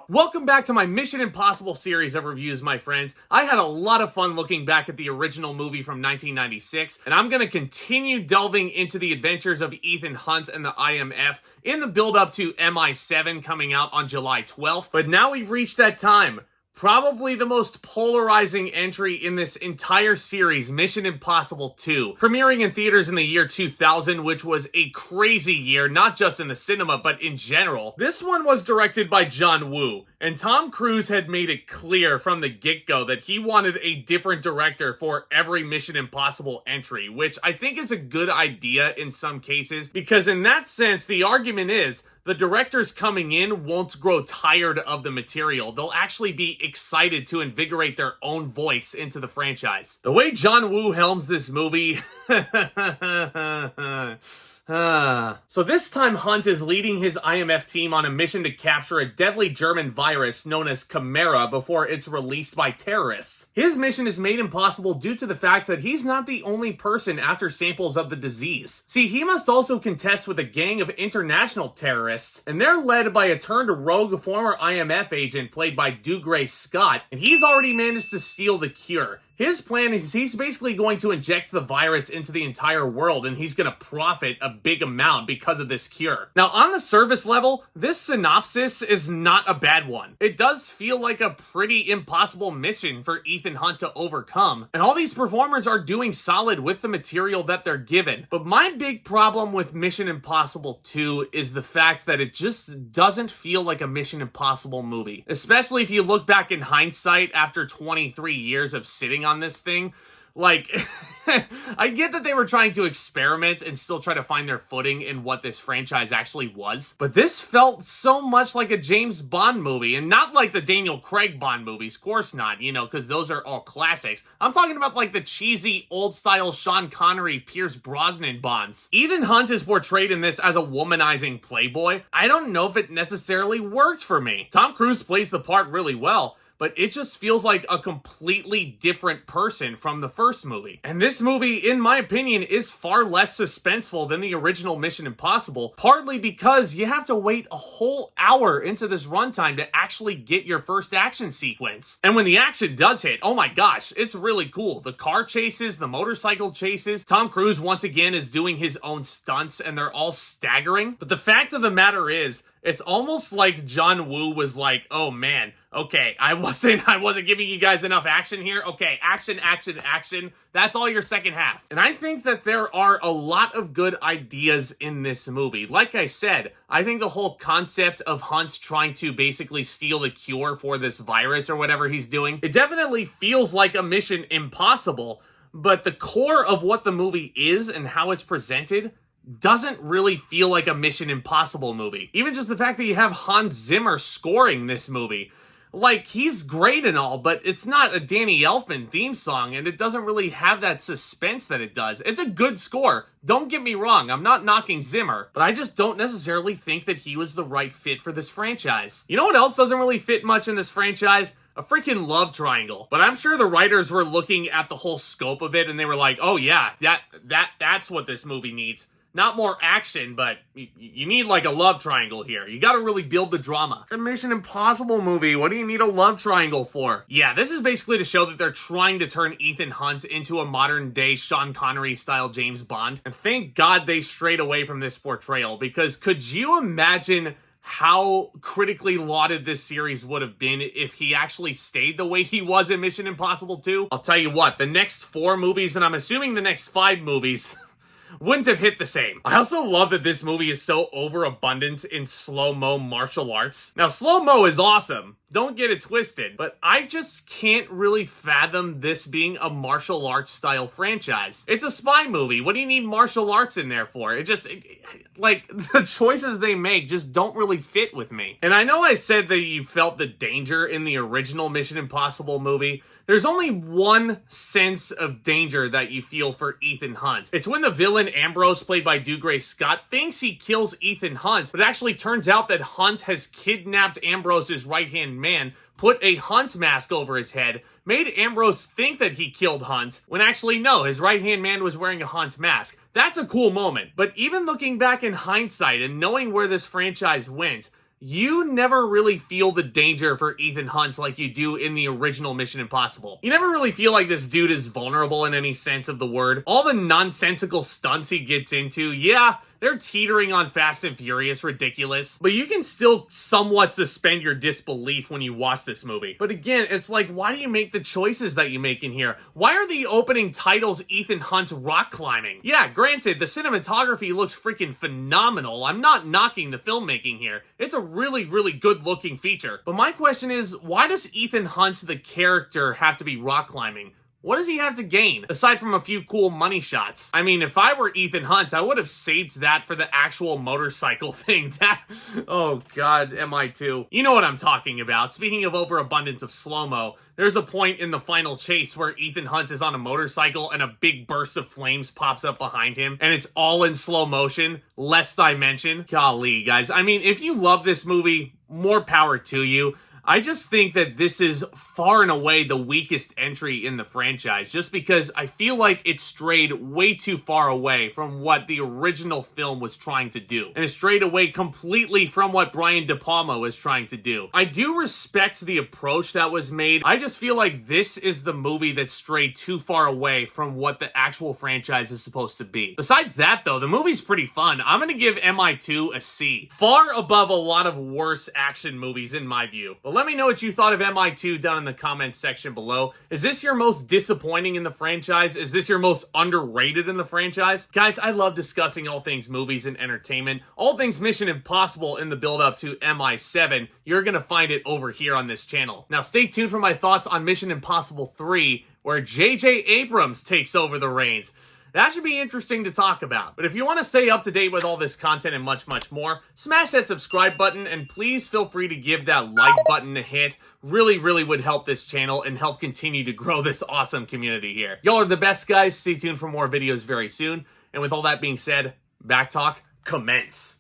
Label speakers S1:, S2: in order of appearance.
S1: Welcome back to my Mission Impossible series of reviews, my friends. I had a lot of fun looking back at the original movie from 1996, and I'm going to continue delving into the adventures of Ethan Hunt and the IMF in the build-up to MI7 coming out on July 12th. But now we've reached that time. Probably the most polarizing entry in this entire series, Mission Impossible 2, premiering in theaters in the year 2000, which was a crazy year, not just in the cinema, but in general. This one was directed by John Woo, and Tom Cruise had made it clear from the get-go that he wanted a different director for every Mission Impossible entry, which I think is a good idea in some cases, because in that sense, the argument is, the directors coming in won't grow tired of the material. They'll actually be excited to invigorate their own voice into the franchise. The way John Woo helms this movie... So this time Hunt is leading his IMF team on a mission to capture a deadly German virus known as Chimera before it's released by terrorists. His mission is made impossible due to the fact that he's not the only person after samples of the disease. See, he must also contest with a gang of international terrorists, and they're led by a turned rogue former IMF agent played by Dougray Scott, and he's already managed to steal the cure. His plan is he's basically going to inject the virus into the entire world, and he's going to profit a big amount because of this cure. Now, on the surface level, this synopsis is not a bad one. It does feel like a pretty impossible mission for Ethan Hunt to overcome, and all these performers are doing solid with the material that they're given. But my big problem with Mission Impossible 2 is the fact that it just doesn't feel like a Mission Impossible movie. Especially if you look back in hindsight after 23 years of sitting on this thing. Like, I get that they were trying to experiment and still try to find their footing in what this franchise actually was, but this felt so much like a James Bond movie, and not like the Daniel Craig Bond movies, of course not, you know, because those are all classics. I'm talking about like the cheesy, old-style Sean Connery, Pierce Brosnan Bonds. Ethan Hunt is portrayed in this as a womanizing playboy. I don't know if it necessarily worked for me. Tom Cruise plays the part really well, but it just feels like a completely different person from the first movie. And this movie, in my opinion, is far less suspenseful than the original Mission Impossible, partly because you have to wait a whole hour into this runtime to actually get your first action sequence. And when the action does hit, oh my gosh, it's really cool. The car chases, the motorcycle chases, Tom Cruise once again is doing his own stunts, and they're all staggering. But the fact of the matter is, it's almost like John Woo was like, oh man, okay, I wasn't giving you guys enough action here. Okay, action, action, action. That's all your second half. And I think that there are a lot of good ideas in this movie. Like I said, I think the whole concept of Hunt trying to basically steal the cure for this virus or whatever he's doing, it definitely feels like a Mission Impossible, but the core of what the movie is and how it's presented doesn't really feel like a Mission Impossible movie. Even just the fact that you have Hans Zimmer scoring this movie. Like, he's great and all, but it's not a Danny Elfman theme song, and it doesn't really have that suspense that it does. It's a good score. Don't get me wrong, I'm not knocking Zimmer, but I just don't necessarily think that he was the right fit for this franchise. You know what else doesn't really fit much in this franchise? A freaking love triangle. But I'm sure the writers were looking at the whole scope of it, and they were like, oh yeah, that's what this movie needs. Not more action, but you need like a love triangle here. You gotta really build the drama. It's a Mission Impossible movie. What do you need a love triangle for? Yeah, this is basically to show that they're trying to turn Ethan Hunt into a modern day Sean Connery style James Bond. And thank God they strayed away from this portrayal, because could you imagine how critically lauded this series would have been if he actually stayed the way he was in Mission Impossible 2? I'll tell you what, the next 4 movies, and I'm assuming the next 5 movies, wouldn't have hit the same. I also love that this movie is so overabundant in slow-mo martial arts. Now, slow-mo is awesome. Don't get it twisted. But I just can't really fathom this being a martial arts style franchise. It's a spy movie. What do you need martial arts in there for? Like, the choices they make just don't really fit with me. And I know I said that you felt the danger in the original Mission Impossible movie. There's only one sense of danger that you feel for Ethan Hunt. It's when the villain Ambrose, played by Dougray Scott, thinks he kills Ethan Hunt, but it actually turns out that Hunt has kidnapped Ambrose's right-hand man, put a Hunt mask over his head, made Ambrose think that he killed Hunt, when actually no, his right-hand man was wearing a Hunt mask. That's a cool moment. But even looking back in hindsight and knowing where this franchise went, you never really feel the danger for Ethan Hunt like you do in the original Mission Impossible. You never really feel like this dude is vulnerable in any sense of the word. All the nonsensical stunts he gets into, yeah, they're teetering on Fast and Furious ridiculous, but you can still somewhat suspend your disbelief when you watch this movie. But again, it's like, why do you make the choices that you make in here? Why are the opening titles Ethan Hunt's rock climbing? Yeah, granted, the cinematography looks freaking phenomenal. I'm not knocking the filmmaking here. It's a really, really good looking feature. But my question is, why does Ethan Hunt, the character, have to be rock climbing? What does he have to gain, aside from a few cool money shots? I mean, if I were Ethan Hunt, I would have saved that for the actual motorcycle thing. Oh god, MI2. You know what I'm talking about. Speaking of overabundance of slow-mo, there's a point in the final chase where Ethan Hunt is on a motorcycle and a big burst of flames pops up behind him, and it's all in slow motion, lest I mention. Golly, guys. I mean, if you love this movie, more power to you. I just think that this is far and away the weakest entry in the franchise, just because I feel like it strayed way too far away from what the original film was trying to do, and it strayed away completely from what Brian De Palma was trying to do. I do respect the approach that was made. I just feel like this is the movie that strayed too far away from what the actual franchise is supposed to be. Besides that, though, the movie's pretty fun. I'm gonna give MI2 a C. Far above a lot of worse action movies in my view. But let me know what you thought of MI2 down in the comments section below. Is this your most disappointing in the franchise? Is this your most underrated in the franchise? Guys, I love discussing all things movies and entertainment, all things Mission Impossible in the build-up to MI7. You're gonna find it over here on this channel. Now stay tuned for my thoughts on Mission Impossible 3, where J.J. Abrams takes over the reins. That should be interesting to talk about. But if you want to stay up to date with all this content and much, much more, smash that subscribe button and please feel free to give that like button a hit. Really, really would help this channel and help continue to grow this awesome community here. Y'all are the best, guys. Stay tuned for more videos very soon. And with all that being said, Back Talk, commence.